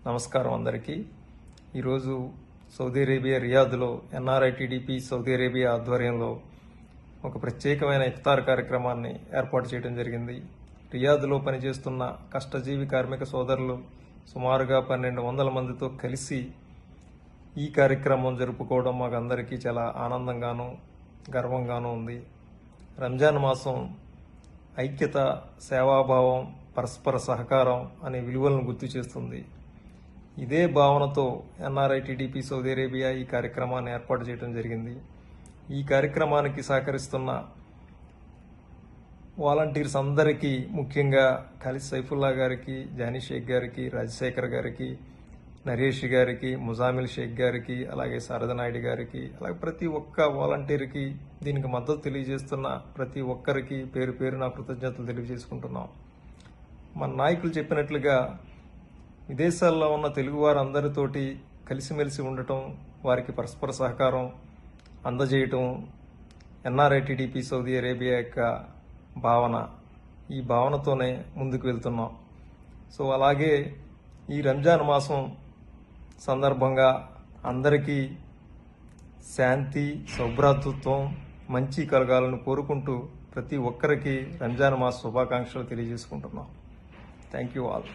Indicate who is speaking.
Speaker 1: నమస్కారం అందరికీ. ఈరోజు సౌదీ అరేబియా రియాద్లో ఎన్ఆర్ఐటీడీపీ సౌదీ అరేబియా ఆధ్వర్యంలో ఒక ప్రత్యేకమైన ఇఫ్తార్ కార్యక్రమాన్ని ఏర్పాటు చేయడం జరిగింది. రియాద్లో పనిచేస్తున్న కష్టజీవి కార్మిక సోదరులు సుమారుగా 1200 మందితో కలిసి ఈ కార్యక్రమం జరుపుకోవడం మాకు అందరికీ చాలా ఆనందంగాను గర్వంగాను ఉంది. రంజాన్ మాసం ఐక్యత, సేవాభావం, పరస్పర సహకారం అనే విలువలను గుర్తు చేస్తుంది. ఇదే భావనతో ఎన్ఆర్ఐటీడీపీ సౌదీ అరేబియా ఈ కార్యక్రమాన్ని ఏర్పాటు చేయడం జరిగింది. ఈ కార్యక్రమానికి సహకరిస్తున్న వాలంటీర్స్ అందరికీ, ముఖ్యంగా ఖాలిద్ సైఫుల్లా గారికి, జానీ షేక్ గారికి, రాజశేఖర్ గారికి, నరేష్ గారికి, ముజామిల్ షేక్ గారికి, అలాగే శారద నాయుడు గారికి, అలాగే ప్రతి ఒక్క వాలంటీర్కి, దీనికి మద్దతు తెలియజేస్తున్న ప్రతి ఒక్కరికి పేరు పేరున కృతజ్ఞతలు తెలియజేసుకుంటున్నాం. మన నాయకులు చెప్పినట్లుగా విదేశాల్లో ఉన్న తెలుగు వారందరితోటి కలిసిమెలిసి ఉండటం, వారికి పరస్పర సహకారం అందజేయటం ఎన్ఆర్ఐటీడీపీ సౌదీ అరేబియా యొక్క భావన. ఈ భావనతోనే ముందుకు వెళ్తున్నాం. సో అలాగే ఈ రంజాన్ మాసం సందర్భంగా అందరికీ శాంతి, సౌభ్రాతృత్వం, మంచి కలగాలని కోరుకుంటూ ప్రతి ఒక్కరికి రంజాన్ మాస శుభాకాంక్షలు తెలియజేసుకుంటున్నాం. Thank you all.